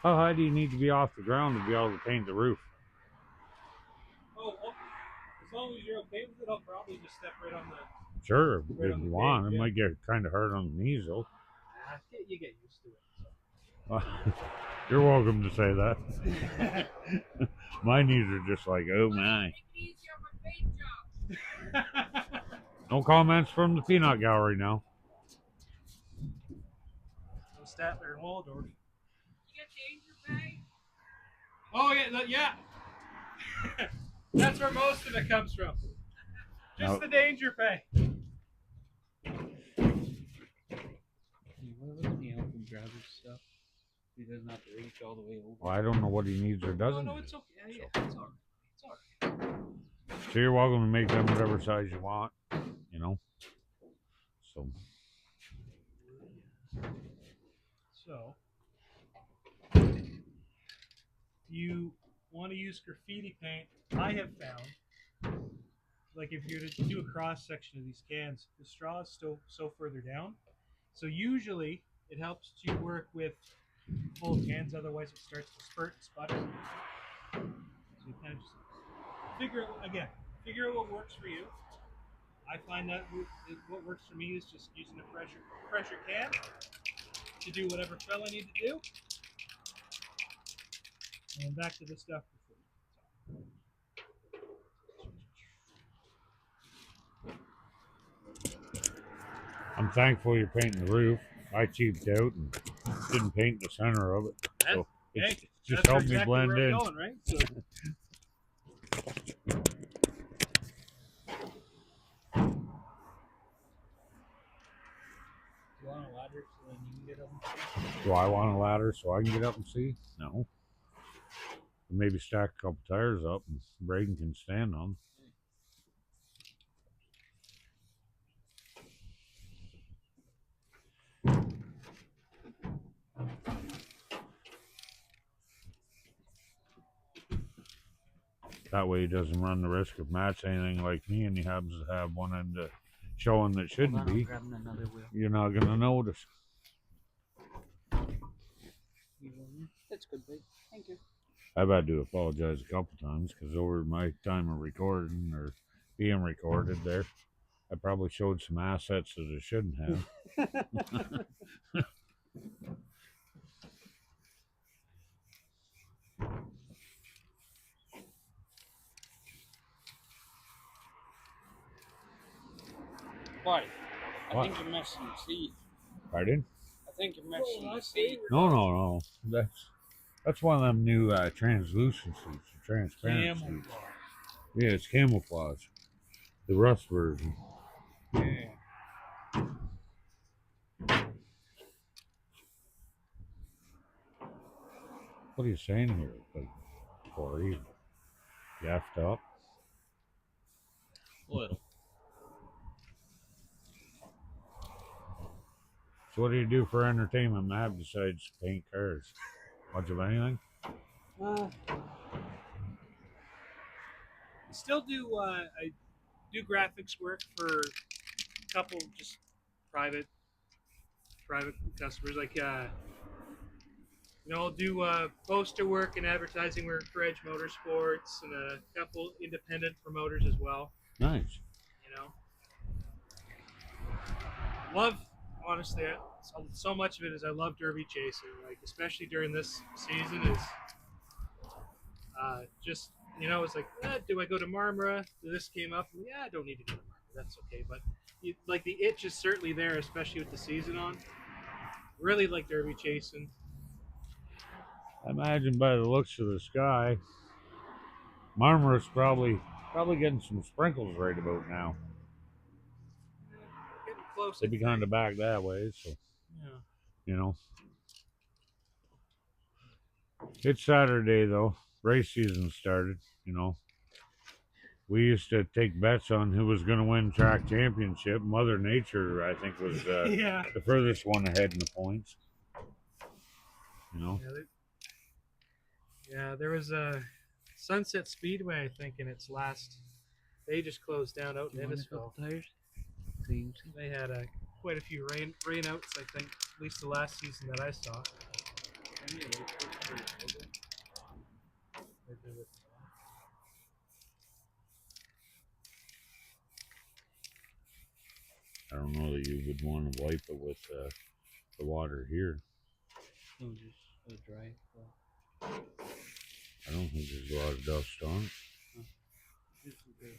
How high do you need to be off the ground to be able to paint the roof? Oh, as long as you're okay with it, I'll probably just step right on the Sure, right if on you the want. page. It Yeah, might get kind of hard on the knees, though. you get used to it. You're welcome to say that. So. My knees are just like, oh my. No comments from the peanut gallery now. No Statler and Waldorf. You get danger pay? Oh yeah. That's where most of it comes from. Just the danger pay. What about the help him grab his stuff? He doesn't have to reach all the way over. Well, I don't know what he needs or doesn't. No, it's okay. Yeah, it's all right. It's all right. So you're welcome to make them whatever size you want, you know. So you want to use graffiti paint? I have found, like if you're to do a cross section of these cans, the straw is still so further down. So usually it helps to work with full cans, otherwise it starts to spurt and sputter. So you kind of just figure out what works for you. I find that what works for me is just using a pressure can to do whatever fill I need to do. And back to the stuff before. I'm thankful you're painting the roof. I cheaped out and didn't paint the center of it, so it's just helped me blend in. Going, right? So. You want a ladder so then you can get up and see? Do I want a ladder so I can get up and see? No. Maybe stack a couple tires up and Braden can stand on. That way he doesn't run the risk of Matt's anything like me and he happens to have one end showing that shouldn't be. You're not going to notice. That's good, babe. Thank you. I've had to apologize a couple times because over my time of recording or being recorded there, I probably showed some assets that I shouldn't have. Why? I think you're missing the seat. Pardon? I think you're missing the seat. No. That's one of them new translucent suits, transparent suits. Yeah, it's camouflage. The rust version. Yeah. What are you saying here? Like, Corey, gaffed up? Little. So what do you do for entertainment, Matt, besides paint cars? Much of anything? Still do I do graphics work for a couple just private customers, like I'll do poster work and advertising work for Edge Motorsports and a couple independent promoters as well. Nice. Love, honestly, so much of it is I love derby chasing, like especially during this season is just it's like, do I go to Marmara? This came up, I don't need to go to Marmara, that's okay, but like the itch is certainly there, especially with the season on. Really like derby chasing. I imagine by the looks of the sky, Marmara's probably getting some sprinkles right about now. Getting close. They'd be kind of back that way, so yeah. It's Saturday though. Race season started. We used to take bets on who was going to win track championship. Mother Nature, I think, was the furthest one ahead in the points. Yeah, there was a Sunset Speedway, I think, in its last. They just closed down out in Innisfil. They had quite a few rainouts, I think, at least the last season that I saw. Any electric for your logo? Or do it? I don't know that you would want to wipe it with the water here. No, just dry. Well, I don't think there's a lot of dust on it. just okay.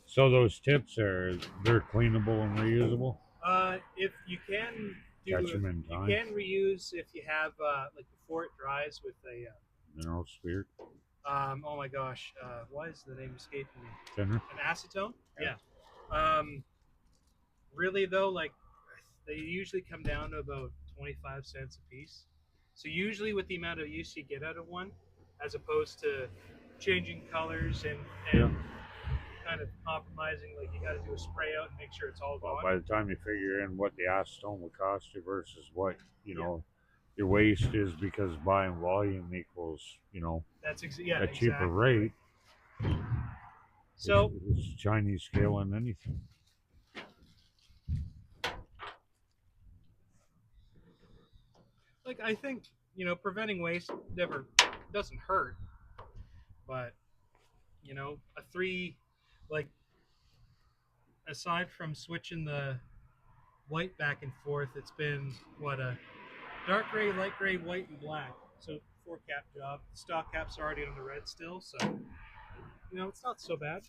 So those tips they're cleanable and reusable. If you can Catch them in you time. can reuse if you have like before it dries with a Mineral spirit oh my gosh, why is the name escaping me? thinner. An acetone? Yeah. Yeah. Really though, like they usually come down to about 25 cents a piece. So usually with the amount of use you get out of one, as opposed to changing colors and Yeah. kind of compromising, like you got to do a spray out and make sure it's all Well, gone. by the time you figure in what the acetone would cost you versus what Yeah. your waste is, because buying volume equals That's a cheaper exactly rate. right. So It's Chinese scale on anything. like I think preventing waste never doesn't hurt, but a three, like aside from switching the white back and forth, it's been what a dark gray, light gray, white, and black. So 4 cap job. Stock cap's already on the red still, so it's not so bad.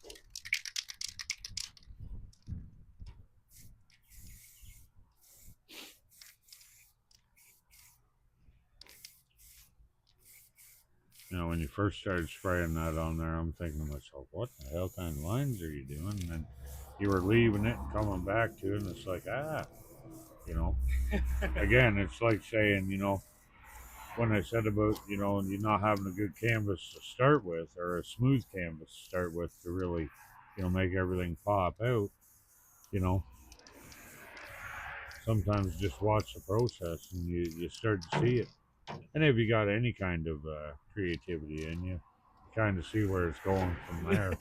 When you first started spraying that on there, I'm thinking to myself, what the hell kind of lines are you doing? And then you were leaving it and coming back to it, and it's like, again, it's like saying, when I said about, you not having a good canvas to start with, or a smooth canvas to start with to really, make everything pop out, you know, sometimes just watch the process and you start to see it. And if you got any kind of creativity in you, kind of see where it's going from there.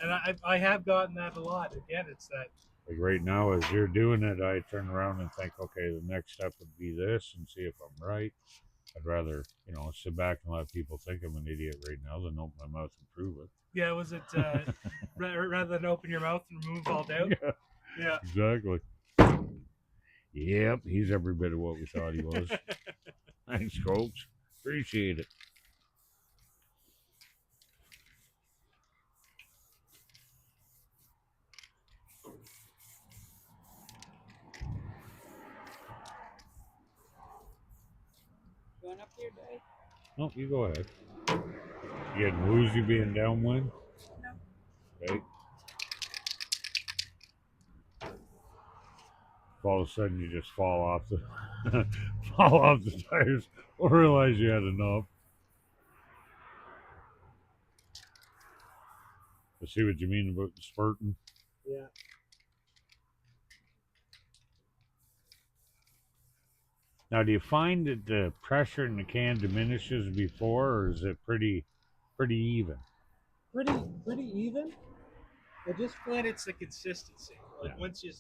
And I have gotten that a lot. Again, it's that. Like right now, as you're doing it, I turn around and think, okay, the next step would be this, and see if I'm right. I'd rather, sit back and let people think I'm an idiot right now than open my mouth and prove it. Yeah, was it rather than open your mouth and remove all doubt? Yeah, Yeah. exactly. Yep, he's every bit of what we thought he was. Thanks, folks. Appreciate it. Going up there, Dave? No, you go ahead. You getting woozy being downwind? No. Okay. If all of a sudden you just fall off the fall off the tires or realize you had enough. I see what you mean about the spurting. Yeah. Now, do you find that the pressure in the can diminishes before, or is it pretty even? Pretty even. I just find it's the consistency. Like Yeah. once you,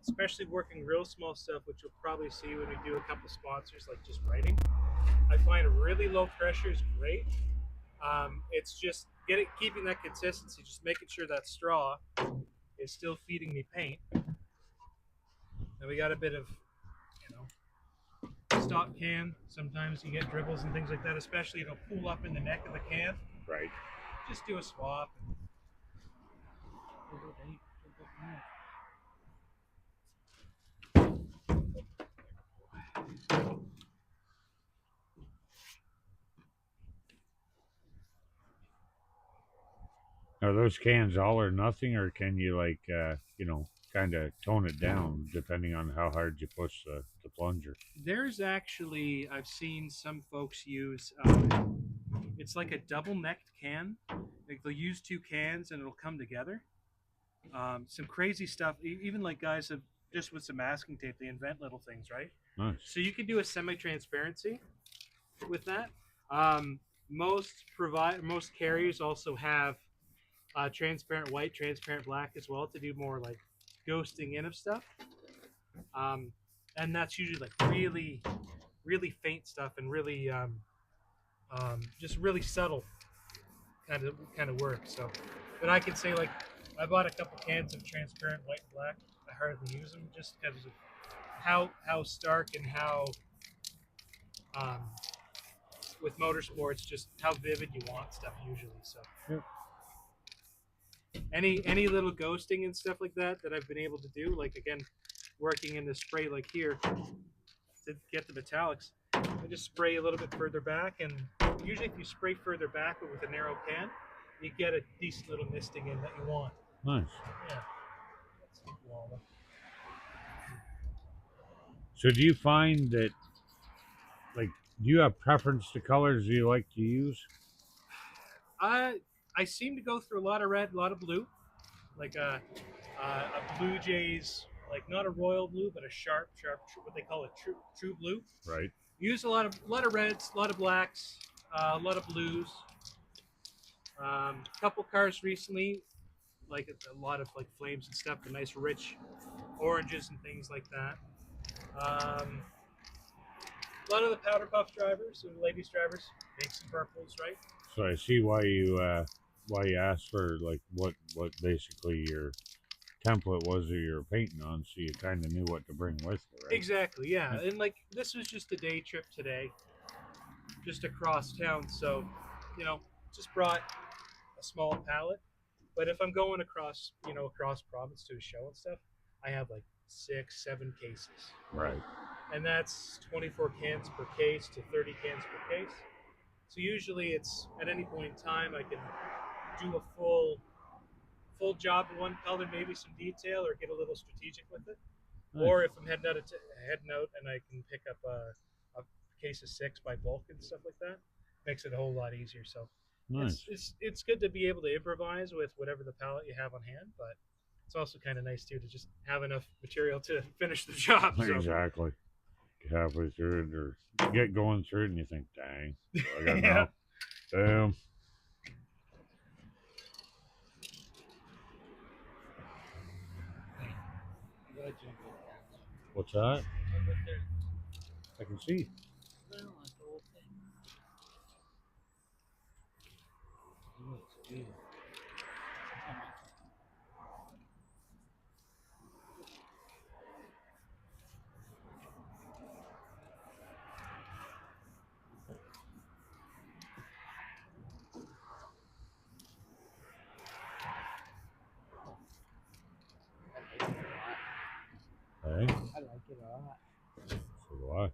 especially working real small stuff, which you'll probably see when we do a couple sponsors, like just writing. I find really low pressure is great. It's just keeping that consistency, just making sure that straw is still feeding me paint. And we got a bit of, stock can. Sometimes you get dribbles and things like that, especially it'll pool up in the neck of the can. Right. Just do a swap. Are those cans all or nothing, or can you kind of tone it down depending on how hard you push the plunger? There's actually, I've seen some folks use, it's like a double necked can. Like they'll use 2 cans and it'll come together. Some crazy stuff. Even like guys have just with some masking tape, they invent little things, right? Nice. So you can do a semi-transparency with that. Um, most carriers also have transparent white, transparent black as well to do more like ghosting in of stuff. Um, and that's usually like really, really faint stuff and really just really subtle kind of work. So, but I can say like I bought a couple cans of transparent white and black. I hardly use them just because of how stark and how um, with motorsports just how vivid you want stuff usually. So Yep. any little ghosting and stuff like that I've been able to do, like again, working in the spray like here to get the metallics, I just spray a little bit further back, and usually if you spray further back but with a narrow can, you get a decent little misting in that you want. Nice. Yeah. That's the wall. So do you find that, like, do you have preference to colors you like to use? I seem to go through a lot of red, a lot of blue, like a Blue Jays, like not a royal blue, but a sharp, what they call a true blue. Right. Use a lot of reds, a lot of blacks, a lot of blues. Couple cars recently, like a lot of like flames and stuff, the nice rich oranges and things like that. A lot of the powder puff drivers, or ladies drivers, make some purples, right? So I see why you asked for like what basically your template was that you were painting on, so you kind of knew what to bring with you, right? Exactly, yeah. And like this was just a day trip today, just across town, so just brought a small pallet. But if I'm going across province to a show and stuff, I have like 6, 7 cases, Right. and that's 24 cans per case to 30 cans per case. So usually it's at any point in time I can do a full job in one color, maybe some detail, or get a little strategic with it. Nice. Or if I'm heading out and I can pick up a case of 6 by bulk and stuff like that, makes it a whole lot easier. So Nice. it's good to be able to improvise with whatever the palette you have on hand, but it's also kind of nice too to just have enough material to finish the job. So. Exactly. Get halfway through it or get going through it and you think, dang, I got Yeah. enough. Damn. What's that? I can see. Hey, I like it a lot. so do I.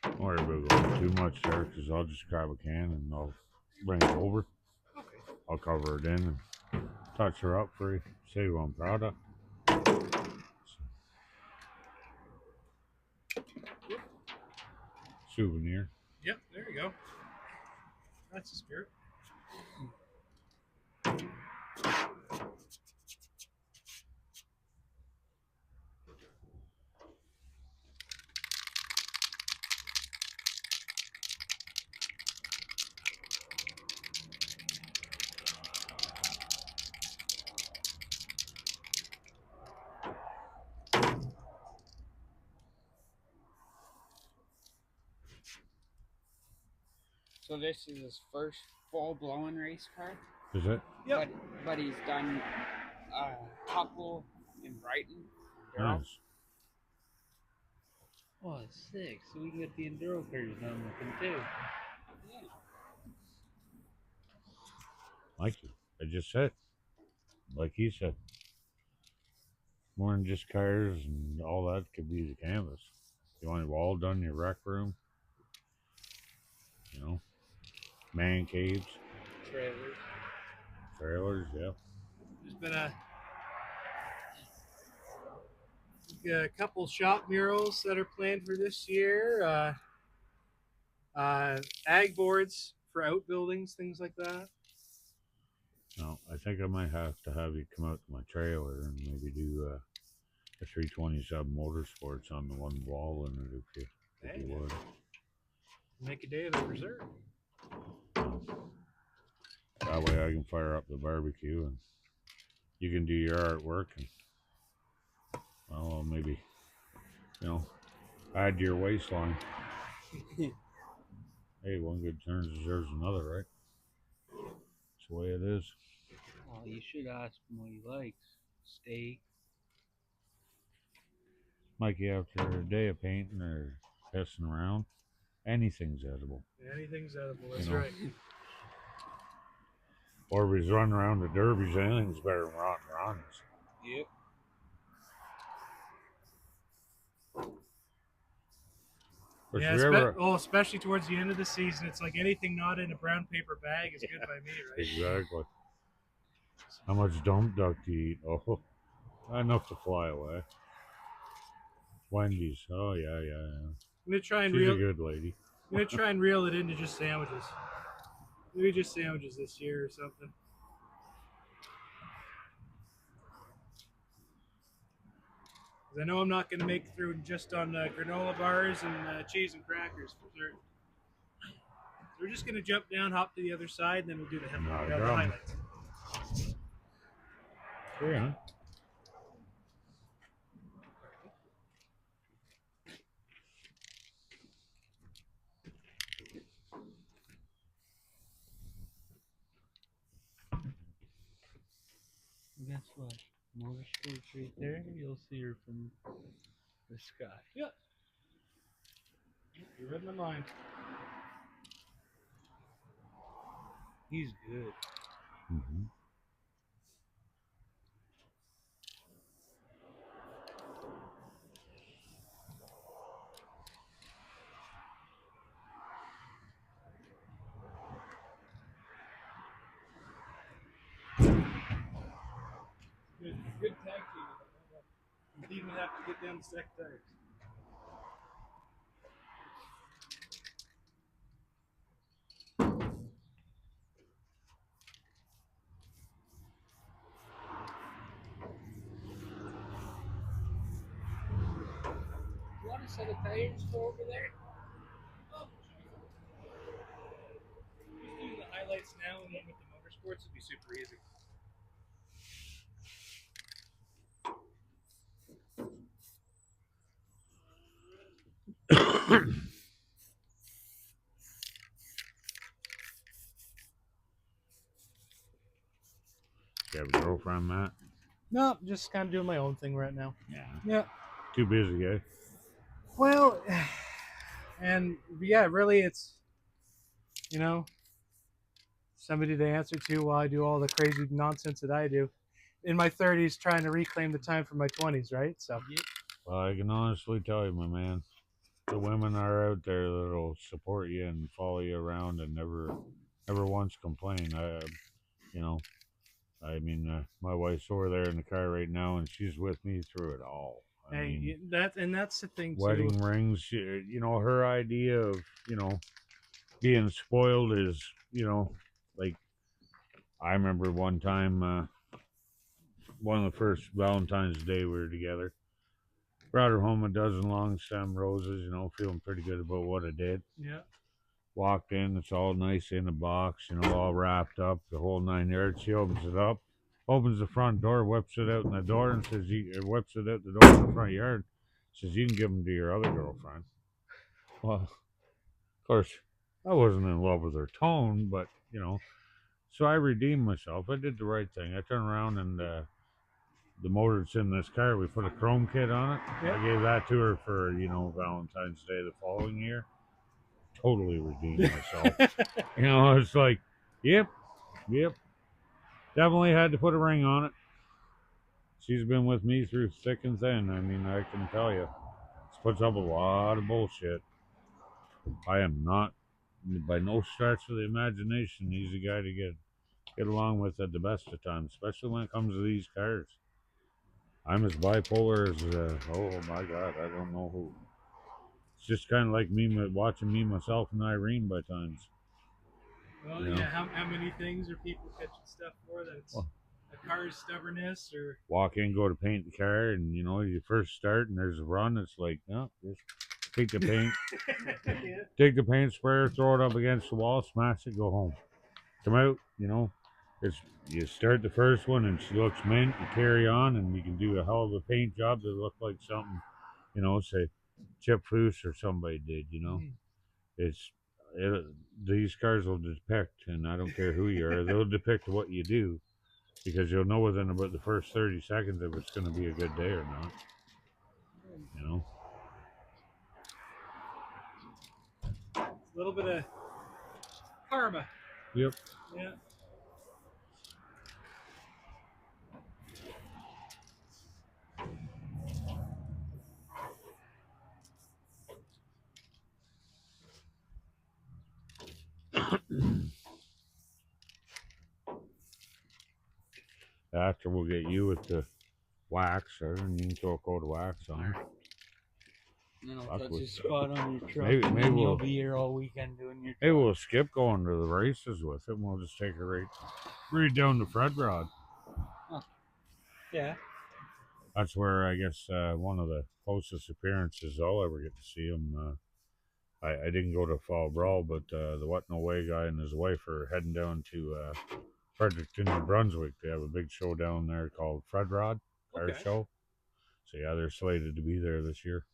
Don't worry about going too much there because I'll just grab a can and I'll bring it over. Okay. I'll cover it in and touch her up for you. Save on product. Souvenir. Yep. There you go. That's the spirit. So this is his first full-blown race car? Is it? Yep. But he's done a couple in Brighton. Enduro. Nice. Oh, sick. So we can get the enduro cars done with him too. Yeah. Like I just said, like he said, more than just cars and all that could be the canvas. You want it all done in your rec room, you know, man caves, Trailers. trailers, yeah. There's been a couple shop murals that are planned for this year. Ag boards for outbuildings, things like that. No, I think I might have to have you come out to my trailer and maybe do a 327 motorsports on the one wall in it if you would. Make a day of the preserve. That way I can fire up the barbecue and you can do your artwork and well maybe add to your waistline. Hey, one good turn deserves another, right? That's the way it is. Oh, you should ask him what he likes. Steak. Mikey, after a day of painting or pissing around, anything's edible. Anything's edible. That's You know. right. Or if he's running around the derbies, anything's better than rotten runs. Yep. Yeah, especially towards the end of the season, it's like anything not in a brown paper bag is good by me, right? Exactly. How much dump duck do you eat? Oh, enough to fly away. Wendy's. Oh yeah. I'm gonna try and She's reel. a good lady. I'm gonna try and reel it into just sandwiches. Maybe just sandwiches this year or something. 'Cause I know I'm not gonna make it through just on granola bars and cheese and crackers for certain. We're just gonna jump down, hop to the other side, and then we'll do the highlights. Yeah. Guess what? Motorsports right there. You'll see her from the sky. Yep. You read my mind. He's good. Mm-hmm. Good tag team. You even have to get down the stack tires. You want a set of tires for over there? Oh, just do the highlights now, and then with the motorsports, it'll be super easy. You have a girlfriend, Matt? No, just kind of doing my own thing right now. Yeah. Yeah. Too busy, eh? Well, and yeah, really, it's somebody to answer to while I do all the crazy nonsense that I do. In my 30s, trying to reclaim the time from my 20s, right? So. Yep. Well, I can honestly tell you, my man, the women are out there that'll support you and follow you around and never once complain. My wife's over there in the car right now, and she's with me through it all. I mean, that's the thing too. wedding rings. Her idea of being spoiled is like I remember one time, one of the first Valentine's Day we were together. Brought her home a dozen long stem roses, feeling pretty good about what I did. Yeah. Walked in, it's all nice in a box, all wrapped up, the whole 9 yards. She opens it up, opens the front door, whips it out in the door, and says, whips it out the door in the front yard. Says, you can give them to your other girlfriend. Well, of course, I wasn't in love with her tone, but, So I redeemed myself. I did the right thing. I turned around and the motor that's in this car, we put a chrome kit on it. Yep. I gave that to her for, Valentine's Day the following year. Totally redeemed myself. It's like, yep. Definitely had to put a ring on it. She's been with me through thick and thin. I mean, I can tell you. This puts up a lot of bullshit. I am not, by no stretch of the imagination, an easy guy to get along with at the best of times, especially when it comes to these cars. I'm as bipolar as, oh my God, I don't know who. It's just kind of like me watching me, myself, and Irene by times. Well, yeah. How many things are people catching stuff for that it's a car's stubbornness or walk in, go to paint the car, and you first start and there's a run. It's like, no, just take the paint, take the paint sprayer, throw it up against the wall, smash it, go home. Come out, it's you start the first one and she looks mint, you carry on, and you can do a hell of a paint job that look like something, say Chip Foose or somebody did. It's these cars will depict, and I don't care who you are, they'll depict what you do. Because you'll know within about the first 30 seconds if it's going to be a good day or not. a little bit of karma. Yep. Yeah. After we'll get you with the wax, and you can throw a coat of wax on. And then I'll touch a spot on your truck. Maybe and then we'll you'll be here all weekend doing your truck. Maybe we'll skip going to the races with it, and we'll just take it right down to Fred Rod. Huh. Yeah. That's where I guess one of the closest appearances I'll ever get to see him. I didn't go to Fall Brawl, but the What No Way guy and his wife are heading down to Fredericton, New Brunswick. They have a big show down there called Fred Rod Car Show. So yeah, they're slated to be there this year.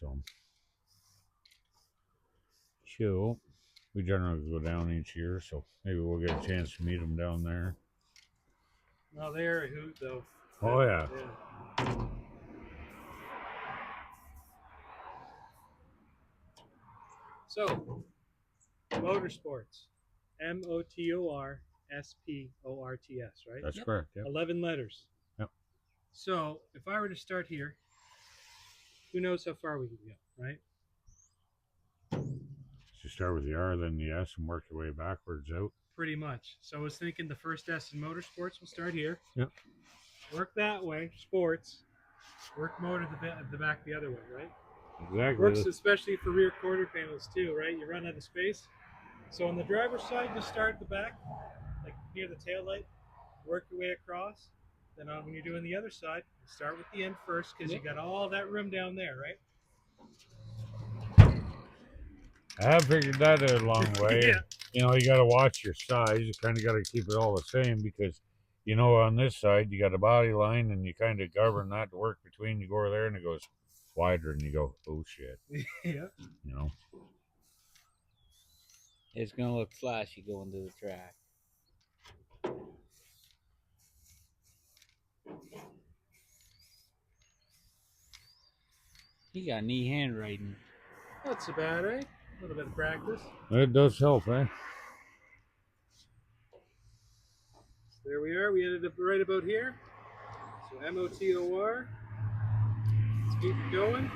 So we generally go down each year, so maybe we'll get a chance to meet them down there. No, they're a hoot though. Oh yeah. So, motorsports, MOTORSPORTS, right? That's correct. Yep. 11 letters. Yep. So, if I were to start here, who knows how far we can go, right? So you start with the R, then the S, and work your way backwards out. Pretty much. So I was thinking the first S in motorsports will start here. Yep. Work that way, sports. Work motor the back the other way, right? Exactly. Works especially for rear quarter panels too, right? You run out of space. So on the driver's side, just start at the back, like near the tail light. Work your way across. Then when you're doing the other side, start with the end first because you got all that room down there, right? I have figured that out along the way. Yeah. You got to watch your size. You kind of got to keep it all the same because, on this side, you got a body line and you kind of govern that to work between. You go over there and it goes wider and you go, oh shit. Yeah. It's going to look flashy going to the track. You got neat handwriting. Not so bad, eh? A little bit of practice. It does help, eh? So there we are. We ended up right about here. So MOTOR. Let's keep it going.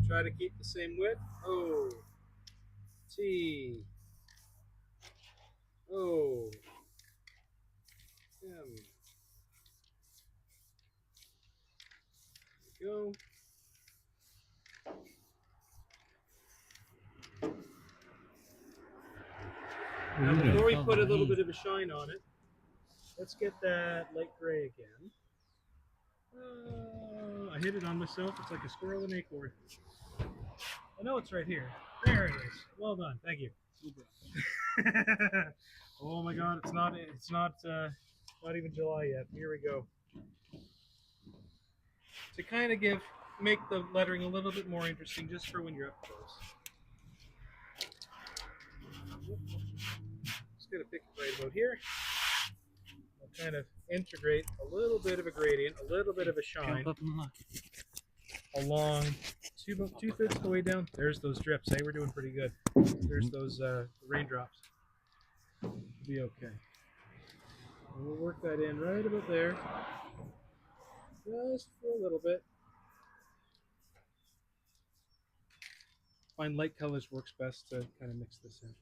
Try to keep the same width. O T O M. There we go. Now, before we put a little bit of a shine on it, let's get that light gray again. I hit it on myself. It's like a squirrel in an acorn. I know it's right here. There it is. Well done. Thank you. Oh my God! It's not even July yet. Here we go. To kind of make the lettering a little bit more interesting, just for when you're up close. Just got to pick it right about here. We'll kind of integrate a little bit of a gradient, a little bit of a shine Jump up and look. along about 2/3 of the way down. There's those drips. Hey, we're doing pretty good. There's those raindrops. Be okay. And we'll work that in right about there, just for a little bit. Find light colors works best to kind of mix this in.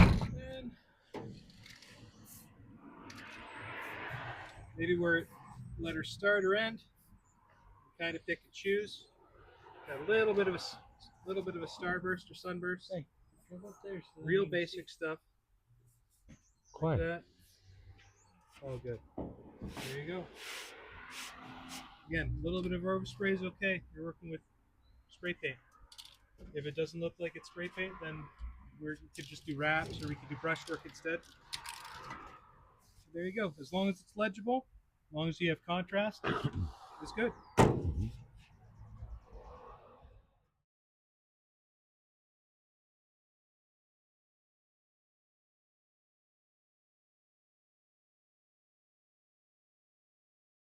And maybe where it let her start or end, kind of pick and choose. Got a little bit of a starburst or sunburst. Hey, jump up there. So Real basic stuff. Quiet. Like that. All good. There you go. Again, a little bit of overspray is okay. You're working with spray paint. If it doesn't look like it's spray paint, then we could just do wraps or we could do brushwork instead. So there you go. As long as it's legible, as long as you have contrast, it's good.